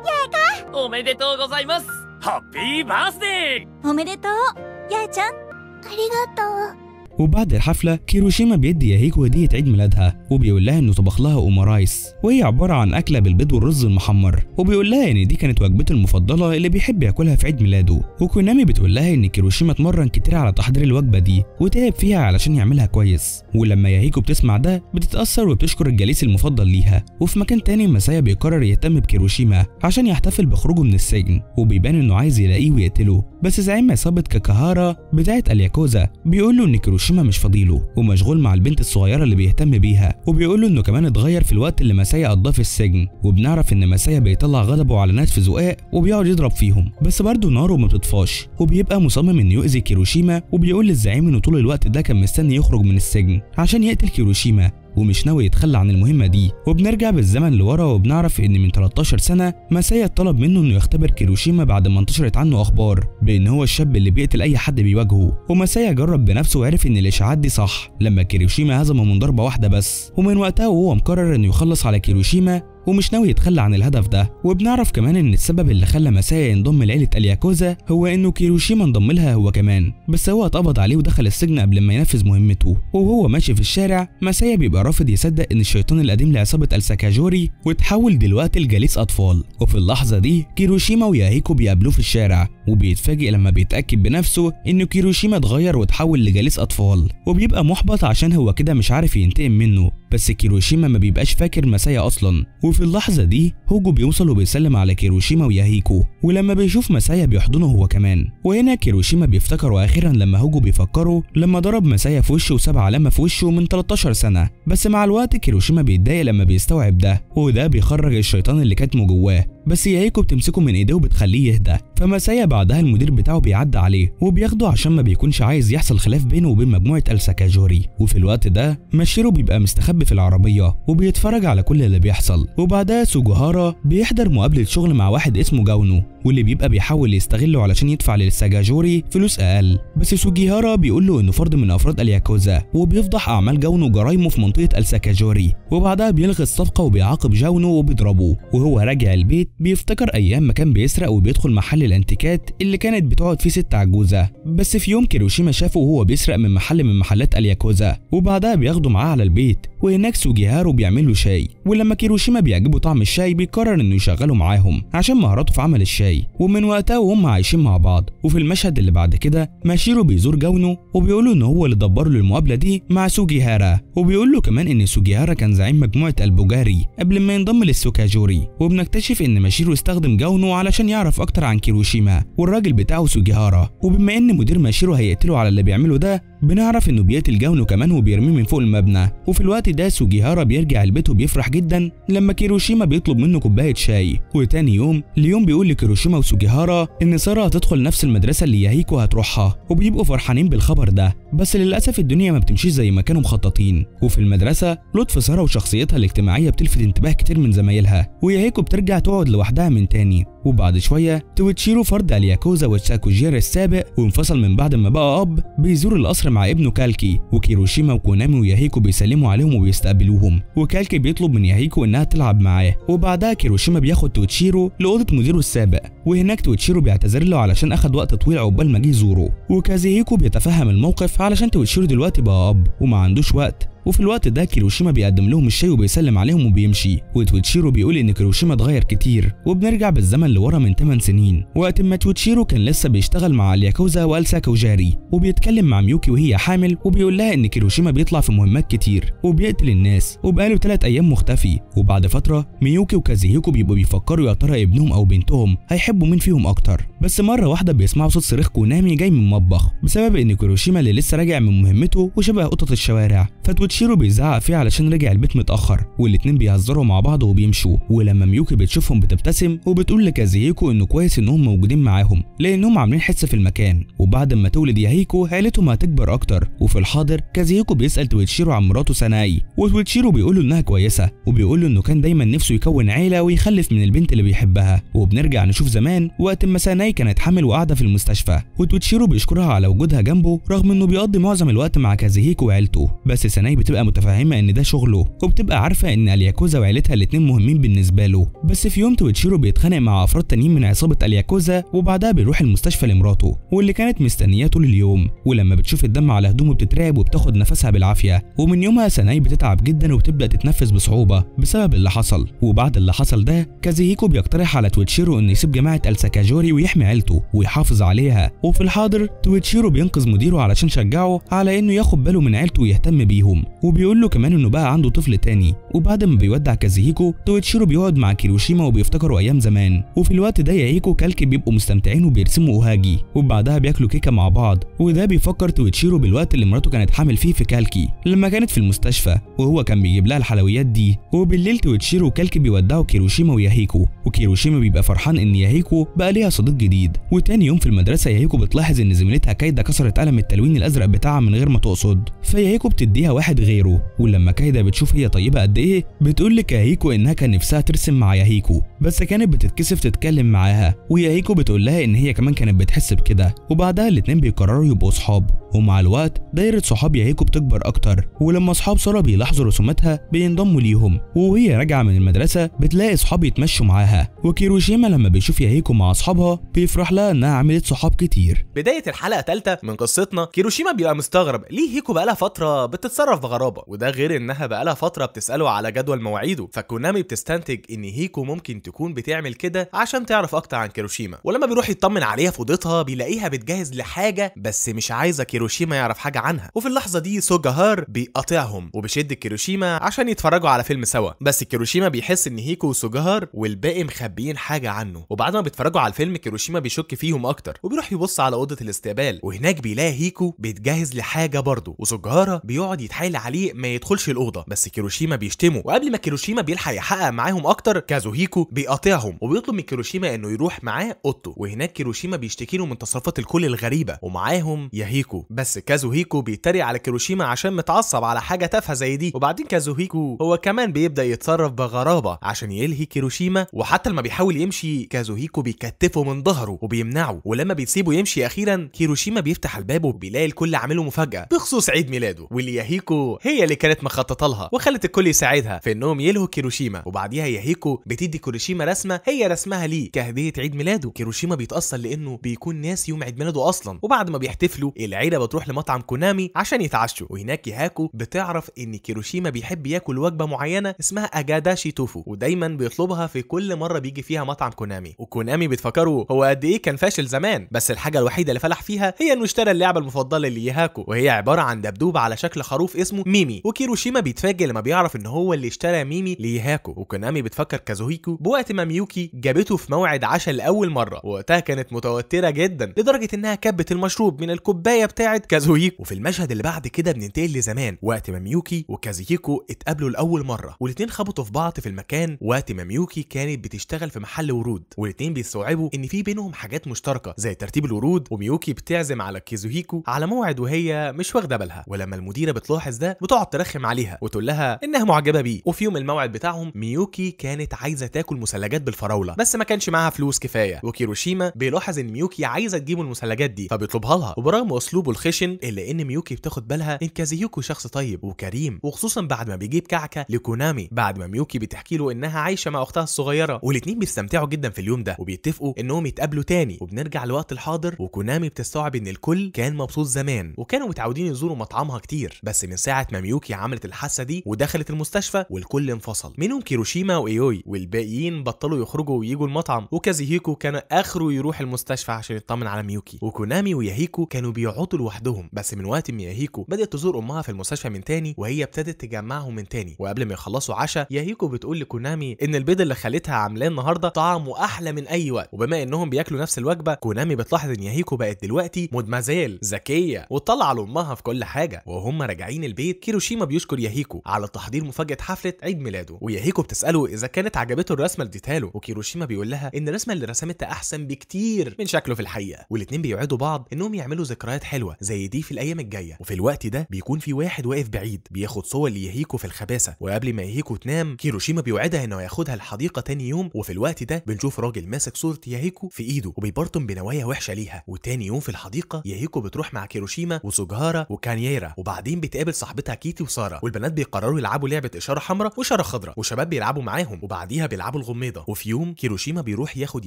يايكا. おめでとうございます。ハッピーバースデー。おめでとうヤイちゃん。ありがとう。وبعد الحفله كيروشيما بيدي ياهيكو هديه عيد ميلادها وبيقول لها انه طبخ لها اومارايس، وهي عباره عن اكله بالبيض والرز المحمر، وبيقول لها ان دي كانت وجبته المفضله اللي بيحب ياكلها في عيد ميلاده. وكونامي بتقول لها ان كيروشيما اتمرن كتير على تحضير الوجبه دي وتعب فيها علشان يعملها كويس. ولما ياهيكو بتسمع ده بتتاثر وبتشكر الجليس المفضل ليها. وفي مكان تاني ماسايا بيقرر يهتم بكيروشيما عشان يحتفل بخروجه من السجن، وبيبان انه عايز يلاقيه ويقتله، بس زعيم عصابه كاكاهارا بتاعه الياكوزا بيقول له ان كيروشيما مش فاضيله ومشغول مع البنت الصغيره اللي بيهتم بيها، وبيقول له انه كمان اتغير في الوقت اللي ماسايا قضاه في السجن. وبنعرف ان ماسايا بيطلع غضبه على ناس في زقاق وبيقعد يضرب فيهم، بس برضه ناره ما بتطفاش، وبيبقى مصمم انه يؤذي كيروشيما، وبيقول للزعيم انه طول الوقت ده كان مستني يخرج من السجن عشان يقتل كيروشيما ومش ناوي يتخلى عن المهمه دي. وبنرجع بالزمن لورا وبنعرف ان من 13 سنه ماسايا طلب منه انه يختبر كيروشيما بعد ما انتشرت عنه اخبار بان هو الشاب اللي بيقتل اي حد بيواجهه. وماسايا جرب بنفسه وعرف ان الاشاعات دي صح لما كيروشيما هزمه من ضربه واحده بس، ومن وقتها وهو مقرر انه يخلص على كيروشيما ومش ناوي يتخلى عن الهدف ده. وبنعرف كمان ان السبب اللي خلى ماسايا ينضم لعيله الياكوزا هو انه كيروشيما انضم لها هو كمان، بس هو اتقبض عليه ودخل السجن قبل ما ينفذ مهمته. وهو ماشي في الشارع ماسايا بيبقى رافض يصدق ان الشيطان القديم لعصابه الساكاجوري وتحول دلوقتي لجليس اطفال. وفي اللحظه دي كيروشيما وياهيكو بيقابلوه في الشارع، وبيتفاجئ لما بيتاكد بنفسه انه كيروشيما اتغير وتحول لجليس اطفال، وبيبقى محبط عشان هو كده مش عارف ينتقم منه. بس كيروشيما ما بيبقاش فاكر ماسايا اصلا. وفي اللحظه دي هوجو بيوصل وبيسلم على كيروشيما وياهيكو، ولما بيشوف ماسايا بيحضنه هو كمان. وهنا كيروشيما بيفتكروا اخيرا لما هوجو بيفكره لما ضرب ماسايا في وشه وساب علامه في وشه من 13 سنه. بس مع الوقت كيروشيما بيتضايق لما بيستوعب ده، وده بيخرج الشيطان اللي كاتمه جواه، بس ياهيكو بتمسكه من ايديه وبتخليه يهدى. فماسايا بعدها المدير بتاعه بيعدي عليه وبياخده عشان ما بيكونش عايز يحصل خلاف بينه وبين مجموعه الساكاجوري. وفي الوقت ده ماشيرو بيبقى مستخبي في العربيه وبيتفرج على كل اللي بيحصل. وبعدها سوجوهارا بيحضر مقابله شغل مع واحد اسمه جاونو، واللي بيبقى بيحاول يستغله علشان يدفع للساكاجوري فلوس اقل. بس سوجيهارا بيقول له انه فرد من افراد الياكوزا وبيفضح اعمال جاونو وجرايمه في منطقه الساكاجوري. وبعدها بيلغي الصفقه وبيعاقب جاونو وبيضربه. وهو راجع البيت بيفتكر ايام ما كان بيسرق وبيدخل محل الانتيكات اللي كانت بتقعد فيه ست عجوزه. بس في يوم كيروشيما شافه وهو بيسرق من محل من محلات الياكوزا، وبعدها بياخده معاه على البيت، وهناك سوجيهارو بيعمل له شاي. ولما كيروشيما بيعجبه طعم الشاي بيقرر انه يشغله معاهم عشان مهاراته في عمل الشاي. ومن وقتها وهم عايشين مع بعض. وفي المشهد اللي بعد كده ماشيرو بيزور جاونو وبيقول له ان هو اللي دبر له المقابله دي مع سوجيهارا، وبيقول له كمان ان سوجيهارا كان زعيم مجموعه البوجاري قبل ما ينضم للسوكاجوري. وبنكتشف ان ماشيرو استخدم جاونو علشان يعرف اكتر عن كيروشيما والراجل بتاعه سوجيهارا. وبما ان مدير ماشيرو هيقتله على اللي بيعمله ده بنعرف انه بيقتل جاونو كمان وبيرميه من فوق المبنى. وفي الوقت ده سوجيهارا بيرجع البيت وبيفرح جدا لما كيروشيما بيطلب منه كوبايه شاي. وتاني يوم ليون بيقول لكيروشيما وسوجيهارا ان سارا هتدخل نفس المدرسه اللي ياهيكو هتروحها، وبيبقوا فرحانين بالخبر ده. بس للاسف الدنيا ما بتمشيش زي ما كانوا مخططين. وفي المدرسه لطف سارا وشخصيتها الاجتماعيه بتلفت انتباه كتير من زمايلها، وياهيكو بترجع تقعد لوحدها من تاني. وبعد شويه تويتشيرو فرد الياكوزا والساكوجيرا السابق وانفصل من بعد ما بقى اب بيزور القصر مع ابنه كالكي، وكيروشيما وكونامي وياهيكو بيسلموا عليهم وبيستقبلوهم. وكالكي بيطلب من ياهيكو انها تلعب معاه. وبعدها كيروشيما بياخد تويتشيرو لاوضه مديره السابق، وهناك تويتشيرو بيعتذر له علشان اخد وقت طويل عقبال ما جه يزوره. وكازيهيكو بيتفهم الموقف علشان تويتشيرو دلوقتي بقى اب وما عندوش وقت. وفي الوقت ده كيروشيما بيقدم لهم الشاي وبيسلم عليهم وبيمشي. وتويتشيرو بيقول ان كيروشيما اتغير كتير. وبنرجع بالزمن لورا من 8 سنين وقت ما تويتشيرو كان لسه بيشتغل مع الياكوزا والساكوجاري، وبيتكلم مع ميوكي وهي حامل، وبيقول لها ان كيروشيما بيطلع في مهمات كتير وبيقتل الناس وبقاله 3 ايام مختفي. وبعد فتره ميوكي وكازيهيكو بيبقوا بيفكروا يا ترى ابنهم او بنتهم هيحبوا مين فيهم اكتر. بس مره واحده بيسمعوا صوت صريخ كونامي جاي من المطبخ بسبب ان كيروشيما اللي لسه راجع من مهمته وشبه قطط الشوارع. فتويتشيرو بيزعق فيه علشان رجع البيت متاخر، والاتنين بيهزروا مع بعض وبيمشوا. ولما ميوكي بتشوفهم بتبتسم وبتقول لكازيهيكو انه كويس انهم موجودين معاهم لانهم عاملين حس في المكان، وبعد ما تولد ياهيكو عيلتهم هتكبر اكتر. وفي الحاضر كازيهيكو بيسال تويتشيرو عن مراته ساناي، وتويتشيرو بيقول له انها كويسه، وبيقول له انه كان دايما نفسه يكون عيله ويخلف من البنت اللي بيحبها. وبنرجع نشوف زمان وقت ما ساناي كانت حامل وقاعده في المستشفى، وتويتشيرو بيشكرها على وجودها جنبه رغم انه بيقضي معظم الوقت مع كازيهيكو وعيلته. بس ساناي بتبقى متفهمه ان ده شغله، وبتبقى عارفه ان الياكوزا وعيلتها الاتنين مهمين بالنسبه له. بس في يوم تويتشيرو بيتخانق مع افراد تانيين من عصابه الياكوزا، وبعدها بيروح المستشفى لمراته واللي كانت مستنياه طول اليوم، ولما بتشوف الدم على هدومه بتترعب وبتاخد نفسها بالعافيه. ومن يومها ساناي بتتعب جدا وبتبدا تتنفس بصعوبه بسبب اللي حصل. وبعد اللي حصل ده كازوهيكو بيقترح على تويتشيرو انه يسيب جماعه الساكاجوري ويحمي عيلته ويحافظ عليها. وفي الحاضر تويتشيرو بينقذ مديره علشان شجعه على انه ياخد باله من عيلته ويهتم بيهم، وبيقول له كمان انه بقى عنده طفل تاني. وبعد ما بيودع كازوهيكو تويتشيرو بيقعد مع كيروشيما وبيفتكروا ايام زمان. وفي الوقت ده ياهيكو وكالكي بيبقوا مستمتعين وبيرسموا اوهاجي، وبعدها بياكلوا كيكه مع بعض. وده بيفكر تويتشيرو بالوقت اللي مراته كانت حامل فيه في كالكي لما كانت في المستشفى، وهو كان بيجيب لها الحلويات دي. وبالليل تويتشيرو وكالكي بيودعوا كيروشيما وياهيكو، وكيروشيما بيبقى فرحان ان ياهيكو بقى ليها صديق جديد. وتاني يوم في المدرسه ياهيكو بتلاحظ ان زميلتها كايدا كسرت قلم التلوين الازرق بتاعها من غير ما تقصد، فياهيكو بتديها واحد غيره. ولما كايدا بتشوف هي طيبه قد ايه بتقول لكاهيكو انها كان نفسها ترسم مع ياهيكو، بس كانت بتتكسف تتكلم معاها. وياهيكو بتقول لها ان هي كمان كانت بتحس بكده. وبعدها الاتنين بيقرروا يبقوا صحاب، ومع الوقت دايره صحاب ياهيكو بتكبر اكتر. ولما اصحاب سارة بيلاحظوا رسوماتها بينضموا ليهم، وهي راجعه من المدرسه بتلاقي صحاب يتمشوا معاها. وكيروشيما لما بيشوف ياهيكو مع اصحابها بيفرح لها انها عملت صحاب كتير. بدايه الحلقه الثالثه من قصتنا كيروشيما بيبقى مستغرب ليه هيكو بقالها فتره بتتصرف بغرابه، وده غير انها بقالها فتره بتساله على جدول مواعيده. فكونامي بتستنتج ان هيكو ممكن تكون بتعمل كده عشان تعرف اكتر عن كيروشيما. ولما بيروح يطمن عليها في اوضتها بيلاقيها بتجهز لحاجه بس مش عايزه كيروشيما يعرف حاجه عنها. وفي اللحظه دي سوجاهار بيقاطعهم وبيشد كيروشيما عشان يتفرجوا على فيلم سوا، بس كيروشيما بيحس ان هيكو وسوجاهار والباقي مخبيين حاجه عنه. وبعد ما بيتفرجوا على الفيلم كيروشيما بيشك فيهم اكتر وبيروح يبص على اوضه الاستقبال، وهناك بيلاقي هيكو بيتجهز لحاجه برضه. وسوجاهارا بيقعد يتحايل عليه ما يدخلش الاوضه، بس كيروشيما بيشتمه. وقبل ما كيروشيما بيلحق يحقق معاهم اكتر كازوهيكو بيقاطعهم وبيطلب من كيروشيما انه يروح معاه اوضته. وهناك كيروشيما بيشتكي له من تصرفات الكل الغريبه ومعاهم ياهيكو، بس كازوهيكو بيتريق على كيروشيما عشان متعصب على حاجه تافهه زي دي. وبعدين كازوهيكو هو كمان بيبدا يتصرف بغرابه عشان يلهي كيروشيما، وحتى لما بيحاول يمشي كازوهيكو بيكتفه من ظهره وبيمنعه. ولما بيسيبه يمشي اخيرا كيروشيما بيفتح الباب وبيلاقي الكل عامله مفاجاه بخصوص عيد ميلاده، واللي ياهيكو هي اللي كانت مخططه لها وخلت الكل يساعدها في انهم يلهوا كيروشيما. وبعديها ياهيكو بتدي كيروشيما رسمه هي رسمها ليه كهديه عيد ميلاده. كيروشيما بيتاثر لانه بيكون ناس يوم عيد ميلاده اصلا. وبعد ما بيحتفلوا العيله بتروح لمطعم كونامي عشان يتعشوا، وهناك ياهاكو بتعرف ان كيروشيما بيحب ياكل وجبه معينه اسمها اجاداشي توفو، ودايما بيطلبها في كل مره بيجي فيها مطعم كونامي. وكونامي بتفكروا هو قد ايه كان فاشل زمان، بس الحاجه الوحيده اللي فلح فيها هي انه اشترى اللعبه المفضله لياهاكو، وهي عباره عن دبدوب على شكل خروف اسمه ميمي. وكيروشيما بيتفاجئ لما بيعرف ان هو اللي اشترى ميمي لياهاكو. وكونامي بتفكر كازوهيكو بوقت ما ميوكي جابته في موعد عشاء لاول مره، ووقتها كانت متوتره جدا لدرجه انها كبت المشروب من الكوبايه بتاعه كازوهيكو. وفي المشهد اللي بعد كده بننتقل لزمان وقت ما ميوكي وكازوهيكو اتقابلوا لاول مره، والاتنين خبطوا في بعض في المكان وقت ما ميوكي كانت بتشتغل في محل ورود. والاتنين بيستوعبوا ان في بينهم حاجات مشتركه زي ترتيب الورود، وميوكي بتعزم على كازوهيكو على موعد وهي مش واخده بالها. ولما المديره بتلاحظ ده بتقعد ترخم عليها وتقول لها انها معجبه بيه. وفي يوم الموعد بتاعهم ميوكي كانت عايزه تاكل مثلجات بالفراوله بس ما كانش معاها فلوس كفايه، وكيروشيما بيلاحظ ان ميوكي عايزه تجيب المثلجات دي فبيطلبها لها. وبرغم اسلوبه الخشن الا ان ميوكي بتاخد بالها ان كازوهيكو شخص طيب وكريم، وخصوصا بعد ما بيجيب كعكه لكونامي بعد ما ميوكي بتحكي له انها عايشه مع اختها الصغيره. والاتنين بيستمتعوا جدا في اليوم ده وبيتفقوا انهم يتقابلوا تاني. وبنرجع لوقت الحاضر وكونامي بتستوعب ان الكل كان مبسوط زمان وكانوا متعودين يزوروا مطعمها كتير، بس من ساعه ما ميوكي عملت الحادثه دي ودخلت المستشفى والكل انفصل منهم كيروشيما وايوي، والباقيين بطلوا يخرجوا وييجوا المطعم. وكازوهيكو كان اخره يروح المستشفى عشان يطمن على ميوكي. وكونامي وياهيكو كانوا بيقعدوا لوحدهم، بس من وقت ما ياهيكو بدات تزور امها في المستشفى من تاني وهي ابتدت تجمعهم من تاني. وقبل ما يخلصوا عشاء ياهيكو بتقول لكونامي ان البيض اللي خالتها عاملاه النهارده طعمه احلى من اي وقت. وبما انهم بياكلوا نفس الوجبه كونامي بتلاحظ ان ياهيكو بقت دلوقتي مدمزيل ذكيه وتطلع على امها في كل حاجه. وهم راجعين البيت كيروشيما بيشكر ياهيكو على تحضير مفاجاه حفله عيد ميلاده، وياهيكو بتساله اذا كانت عجبته الرسمه اللي اديتها له، وكيروشيما بيقول لها ان الرسمه اللي رسمتها احسن بكتير من شكله في الحقيقه. والاتنين بيوعدوا بعض انهم يعملوا ذكريات حلوه زي دي في الايام الجايه. وفي الوقت ده بيكون في واحد واقف بعيد بياخد صور لياهيكو في الخباثه. وقبل ما ياهيكو تنام كيروشيما بيوعدها انه هياخدها الحديقه تاني يوم. وفي الوقت ده بنشوف راجل ماسك صوره ياهيكو في ايده وبيبرطم بنوايا وحشه ليها. وتاني يوم في الحديقه ياهيكو بتروح مع كيروشيما وسوجهارا وكانييرا، وبعدين بتقابل صاحبتها صاحبتها كيتي وساره، والبنات بيقرروا يلعبوا لعبه اشاره حمراء واشاره خضراء، وشباب بيلعبوا معاهم، وبعديها بيلعبوا الغميضه. وفي يوم كيروشيما بيروح ياخد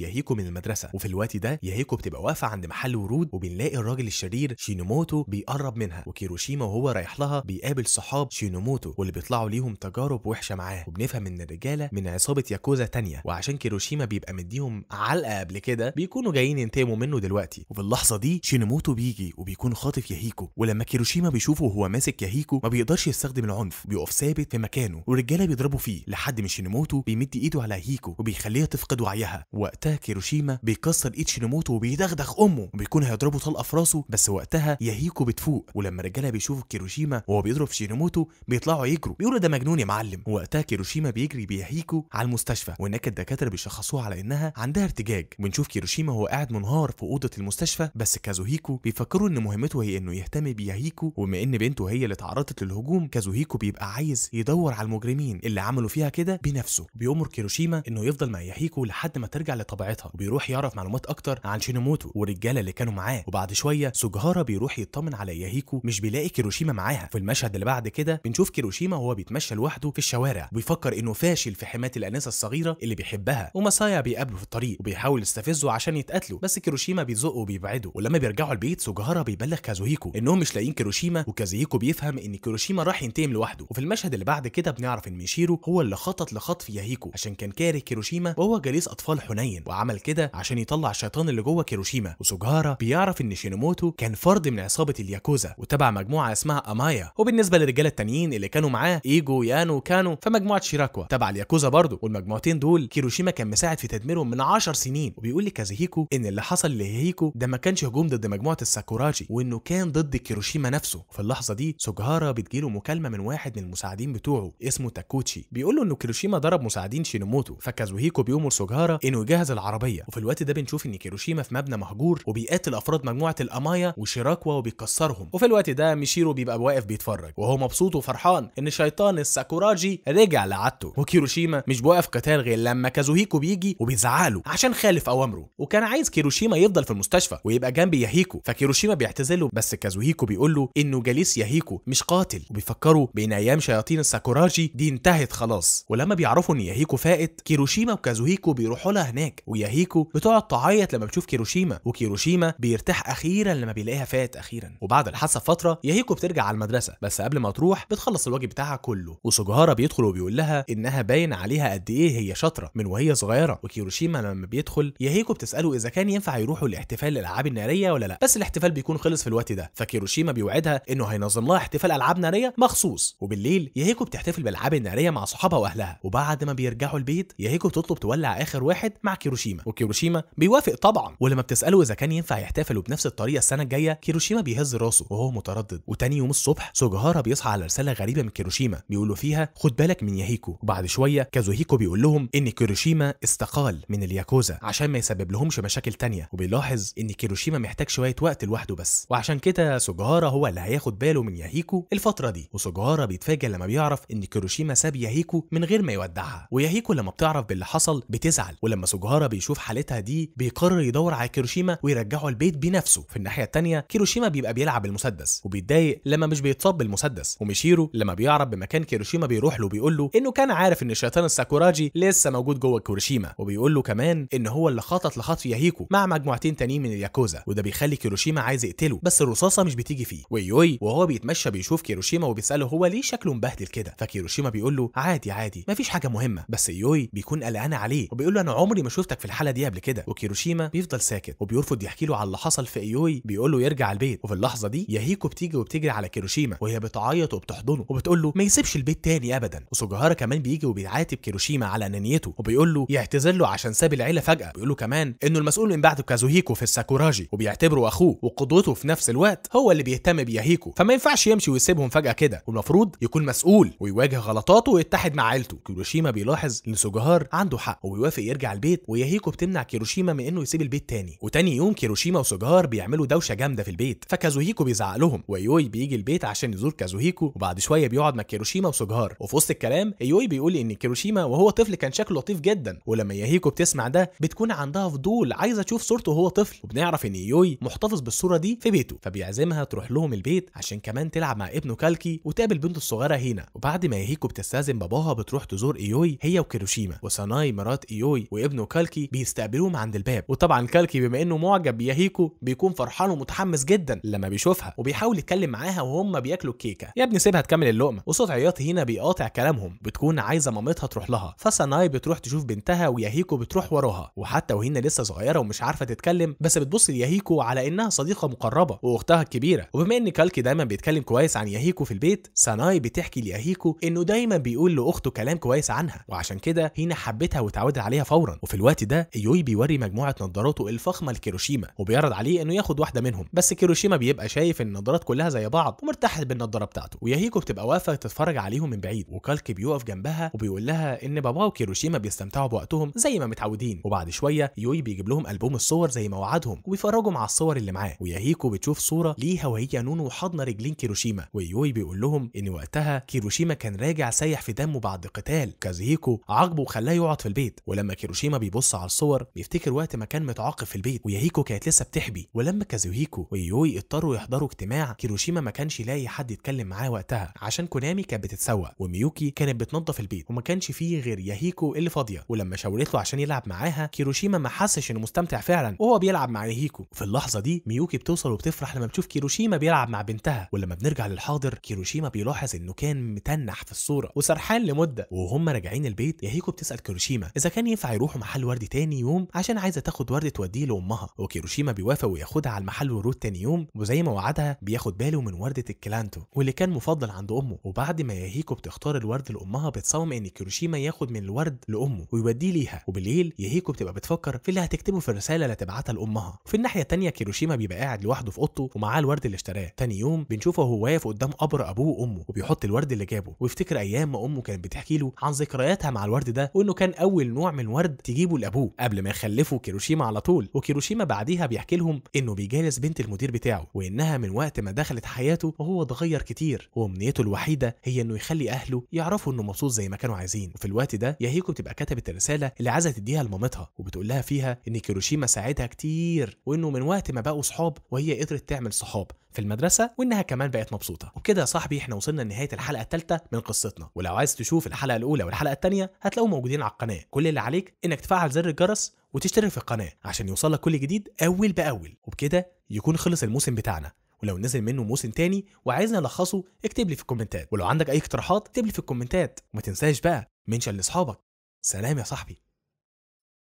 ياهيكو من المدرسه، وفي الوقت ده ياهيكو بتبقى واقفه عند محل ورود، وبنلاقي الراجل الشرير شينوموتو بيقرب منها، وكيروشيما وهو رايح لها بيقابل صحاب شينوموتو واللي بيطلعوا ليهم تجارب وحشه معاه، وبنفهم ان الرجاله من عصابه ياكوزا تانية، وعشان كيروشيما بيبقى مديهم علقه قبل كده بيكونوا جايين ينتقموا منه دلوقتي. وفي اللحظه دي شينوموتو بيجي وبيكون خاطف ياهيكو، ولما كيروشيما بيشوفه وهو ماسك ياهيكو ما بيقدرش يستخدم العنف، بيقف ثابت في مكانه والرجاله بيضربوا فيه لحد ما شينوموتو بيمد ايده على ياهيكو وبيخليها تفقد وعيها. وقتها كيروشيما بيكسر ايد شينوموتو وبيدغدغ امه، وبيكون هيضربه طلقه في راسه، بس وقتها ياهيكو بتفوق، ولما الرجاله بيشوفوا كيروشيما وهو بيضرب شينوموتو بيطلعوا يجروا بيقولوا ده مجنون يا معلم. وقتها كيروشيما بيجري بياهيكو على المستشفى، وهناك الدكاتره بيشخصوها على انها عندها ارتجاج. بنشوف كيروشيما وهو قاعد منهار في اوضه المستشفى، بس كازوهيكو بيفكروا ان مهمته هي انه يهتم بياهيكو، وبما ان بنته هي اللي تعرضت للهجوم كازوهيكو بيبقى عايز يدور على المجرمين اللي عملوا فيها كده بنفسه. بيأمر كيروشيما انه يفضل مع ياهيكو لحد ما ترجع لطبيعتها، وبيروح يعرف معلومات اكتر عن شينوموتو والرجاله اللي كانوا معاه. وبعد شويه سوجهارا بيروح يطمن على ياهيكو، مش بيلاقي كيروشيما معاها. في المشهد اللي بعد كده بنشوف كيروشيما وهو بيتمشى لوحده في الشوارع، وبيفكر انه فاشل في حمايه الانسه الصغيره اللي بيحبها، وماسايا بيقابله في الطريق وبيحاول يستفزه عشان يتقاتلوا، بس كيروشيما بيزقه وبيبعده. ولما بيرجعوا البيت سوجهارا بيبلغ كازوهيكو انهم مش لاقيين كيروشيما، وكازوهيكو بيفهم ان كيروشيما راح ينتقم لوحده. وفي المشهد اللي بعد كده بنعرف ان ميشيرو هو اللي خطط لخطف ياهيكو عشان كان كاره كيروشيما وهو جليس اطفال حنين، وعمل كده عشان يطلع الشيطان اللي جوه كيروشيما. وسوجهارا بيعرف ان شينوموتو كان فرد من عصابه الياكوزا وتبع مجموعه اسمها امايا. وبالنسبه للرجاله التانيين اللي كانوا معاه ايجو يانو كانوا في مجموعه شيراكوا تبع الياكوزا برضه، والمجموعتين دول كيروشيما كان مساعد في تدميرهم من 10 سنين. وبيقول لكازوهيكو ان اللي حصل لهيكو ده ما كانش هجوم ضد مجموعه الساكوراجي، وانه كان ضد كيروشيما نفسه. في اللحظه دي سوجهارا بتجيله مكالمه من واحد من المساعدين بتوعه اسمه تاكوتشي، بيقول له انه كيروشيما ضرب مساعدين شينوموتو، فكازوهيكو بيأمر سوجهارا انه يجهز العربيه. وفي الوقت ده بنشوف ان كيروشيما في مبنى مهجور وبيقاتل افراد مجموعه الامايا وشيراكوا وبيكسرهم. وفي الوقت ده ميشيرو بيبقى واقف بيتفرج وهو مبسوط وفرحان ان شيطان الساكوراجي رجع لعادته. وكيروشيما مش بيوقف قتال غير لما كازوهيكو بيجي وبيزعله عشان خالف اوامره، وكان عايز كيروشيما يفضل في المستشفى ويبقى جنب ياهيكو، فكيروشيما بيعتذر، بس كازوهيكو بيقول له انه جليس ياهيكو مش قاتل، وبيفكروا بان ايام شياطين الساكوراجي دي انتهت خلاص. ولما بيعرفوا ان ياهيكو فائت كيروشيما وكازوهيكو بيروحوا لها هناك، وياهيكو بتقعد تعيط لما بتشوف كيروشيما، وكيروشيما بيرتاح اخيرا لما بيلاقيها فات اخيرا. وبعد الحادثه فتره ياهيكو بترجع على المدرسه، بس قبل ما تروح بتخلص الواجب بتاعها كله، وسوجهارا بيدخل وبيقول لها انها باين عليها قد ايه هي شاطره من وهي صغيره. وكيروشيما لما بيدخل ياهيكو بتساله اذا كان ينفع يروحوا لاحتفال الالعاب الناريه ولا لا، بس الاحتفال بيكون خلص في الوقت ده، فكيروشيما بيوعدها انه هينظم لها احتفال العاب ناريه مخصوص. وبالليل ياهيكو بتحتفل بالالعاب الناريه مع صحابها واهلها، وبعد ما بيرجعوا البيت ياهيكو بتطلب تولع اخر واحد مع كيروشيما، وكيروشيما بيوافق طبعا. ولما بتساله اذا كان ينفع يحتفلوا بنفس الطريقه السنه الجايه كيروشيما بيهز راسه وهو متردد. وتاني يوم الصبح سوجهارا بيصحى على رساله غريبه من كيروشيما بيقول له فيها خد بالك من ياهيكو. وبعد شويه كازوهيكو بيقول لهم ان كيروشيما استقال من الياكوزا عشان ما يسبب لهمش مشاكل تانية، وبيلاحظ ان كيروشيما محتاج شويه وقت لوحده بس، وعشان كده سوجهارا هو اللي هياخد باله من ياهيكو الفتره دي. وسوجهارا بيتفاجئ لما بيعرف ان كيروشيما ساب ياهيكو من غير ما يودعها، وياهيكو لما بتعرف باللي حصل بتزعل، ولما سوجهارا بيشوف حالتها دي بيقرر يدور على كيروشيما ويرجعه البيت بنفسه. في الناحيه التانية كيروشيما بيبقى بيلعب بالمسدس وبيتضايق لما مش بيتصاب بالمسدس، وميشيرو لما بيعرف بمكان كيروشيما بيروح له بيقول له انه كان عارف ان الشيطان الساكوراجي لسه موجود جوه كيروشيما، وبيقول له كمان ان هو اللي خطط لخطف ياهيكو مع مجموعتين تانيين من الياكوزا، وده بيخلي كيروشيما عايز يقتله بس الرصاصه مش بتيجي فيه. ويوي وهو بيتمشى بيشوف كيروشيما وبيساله هو ليه شكله مبهدل كده، فكيروشيما بيقول له عادي مفيش حاجه مهمه، بس يوي بيكون قلقان عليه وبيقول له انا عمري ما شفتك في الحاله دي قبل كده. وكيروشيما بيفضل ساكت وبيرفض يحكي له على اللي حصل في يوي، بيقول له يرجع البيت. وفي اللحظه دي ياهيكو بتيجي وبتجري على كيروشيما وهي بتعيط وبتحضنه وبتقول له ما يسيبش البيت تاني ابدا. وسوجهارا كمان بيجي وبيعاتب كيروشيما على انانيته وبيقول له يعتذر له عشان ساب العيله فجاه، بيقول له كمان انه المسؤول من بعده كازوهيكو في الساكوراجي وبيعتبره اخوه وقدوته في نفس الوقت هو اللي بيهتم بياهيكو، فما ينفعش يمشي ويسيبهم فجاه كده، والمفروض يكون مسؤول ويواجه غلطاته ويتحد مع عيلته. كيروشيما بيلاحظ ان سوجهار عنده حق وبيوافق يرجع البيت، وياهيكو بتمنع كيروشيما من انه يسيب البيت تاني. وتاني يوم كيروشيما وسوجهار بيعملوا دوشه جامده في البيت، فكازوهيكو بيزعق لهم، ويوي بيجي البيت عشان يزور كازوهيكو، وبعد شويه بيقعد مع كيروشيما وسوجهار. وفي وسط الكلام يوي بيقول ان كيروشيما وهو طفل كان شكله لطيف جدا، ولما ياهيكو بتسمع ده بتكون عندها فضول عايزه تشوف صورته وهو طفل، وبنعرف ان يوي محتفظ بالصوره دي في بيته، فبيعزمها تروح لهم البيت عشان كمان تلعب مع ابنه وابنه كالكي وتقابل بنته الصغيره هينا. وبعد ما ياهيكو بتستاذن باباها بتروح تزور ايوي هي وكيروشيما، وساناي مرات ايوي وابنه كالكي بيستقبلوهم عند الباب. وطبعا كالكي بما انه معجب بياهيكو بيكون فرحان ومتحمس جدا لما بيشوفها، وبيحاول يتكلم معاها وهم بياكلوا الكيكه. يا ابني سيبها تكمل اللقمه. وصوت عياط هينا بيقاطع كلامهم، بتكون عايزه مامتها تروح لها، فساناي بتروح تشوف بنتها وياهيكو بتروح وراها. وحتى وهينا لسه صغيره ومش عارفه تتكلم بس بتبص لياهيكو على انها صديقه مقربه واختها الكبيره. وبما ان كالكي دايما بيتكلم كويس عن ياهيكو في البيت، ساناي بتحكي لياهيكو انه دايما بيقول لاخته كلام كويس عنها، وعشان كده هينا حبتها وتعودت عليها فورا. وفي الوقت ده ايوي بيوري مجموعه نظاراته الفخمه لكيروشيما وبيعرض عليه انه ياخد واحده منهم، بس كيروشيما بيبقى شايف ان النظارات كلها زي بعض ومرتاح بالنظاره بتاعته. وياهيكو بتبقى واقفه تتفرج عليهم من بعيد، وكالكي بيقف جنبها وبيقول لها ان بابا وكيروشيما بيستمتعوا بوقتهم زي ما متعودين. وبعد شويه يوي بيجيب لهم البوم الصور زي ما وعدهم وبيفرجوا مع الصور اللي معاه. وياهيكو بتشوف صوره ليها وهي نونو حاضنه رجلين كيروشيما، ويوي بيقول لهم ان وقتها كيروشيما كان راجع سايح في دمه بعد قتال. كازوهيكو عاقبه وخلاه يقعد في البيت، ولما كيروشيما بيبص على الصور بيفتكر وقت ما كان متعاقب في البيت وياهيكو كانت لسه بتحبي. ولما كازوهيكو ويوي اضطروا يحضروا اجتماع، كيروشيما ما كانش لاقي حد يتكلم معاه وقتها عشان كونامي كانت بتتسوق وميوكي كانت بتنظف البيت، وما كانش فيه غير ياهيكو اللي فاضيه. ولما شاورت له عشان يلعب معاها، كيروشيما ما حسش انه مستمتع فعلا وهو بيلعب مع ياهيكو. وفي اللحظه دي ميوكي بتوصل وبتفرح لما بتشوف كيروشيما بيلعب مع بنتها. ولما بنرجع للحاضر، كيروشيما بيلاحظ انه كان متنح في الصوره وسرحان لمده. وهم راجعين البيت ياهيكو بتسال كيروشيما اذا كان ينفع يروحوا محل ورد تاني يوم عشان عايزه تاخد ورد توديه لامها، وكيروشيما بيوافق وياخدها على المحل ورود تاني يوم، وزي ما وعدها بياخد باله من ورده الكلانتو واللي كان مفضل عند امه. وبعد ما ياهيكو بتختار الورد لامها، بتصمم ان كيروشيما ياخد من الورد لامه ويوديه ليها. وبالليل ياهيكو بتبقى بتفكر في اللي هتكتبه في الرساله اللي تبعتها لامها. وفي الناحيه التانيه كيروشيما بيبقى قاعد لوحده في اوضته ومعاه الورد اللي اشتراه. تاني يوم بنشوفه وهو واقف قدام قبر ابوه وامه وبيحط الورد اللي جابه، ويفتكر ايام ما امه كانت بتحكي له عن ذكرياتها مع الورد ده، وانه كان اول نوع من ورد تجيبه لابوه قبل ما يخلفوا كيروشيما على طول. وكيروشيما بعديها بيحكي لهم انه بيجالس بنت المدير بتاعه، وانها من وقت ما دخلت حياته وهو اتغير كتير، وامنيته الوحيده هي انه يخلي اهله يعرفوا انه مبسوط زي ما كانوا عايزين. وفي الوقت ده ياهيكو بتبقى كتبت الرساله اللي عايزه تديها لمامتها، وبتقول لها فيها ان كيروشيما ساعدها كتير، وانه من وقت ما بقوا صحاب وهي قدرت تعمل صحاب في المدرسه، وانها كمان بقت مبسوطه. وبكده يا صاحبي احنا وصلنا لنهايه الحلقه الثالثه من قصتنا. ولو عايز تشوف الحلقه الاولى والحلقه الثانيه هتلاقوهم موجودين على القناه. كل اللي عليك انك تفعل زر الجرس وتشترك في القناه عشان يوصلك كل جديد اول باول. وبكده يكون خلص الموسم بتاعنا، ولو نزل منه موسم تاني وعايزنا نلخصه اكتب لي في الكومنتات، ولو عندك اي اقتراحات اكتب لي في الكومنتات، وما تنساش بقى منشن لاصحابك. سلام يا صاحبي.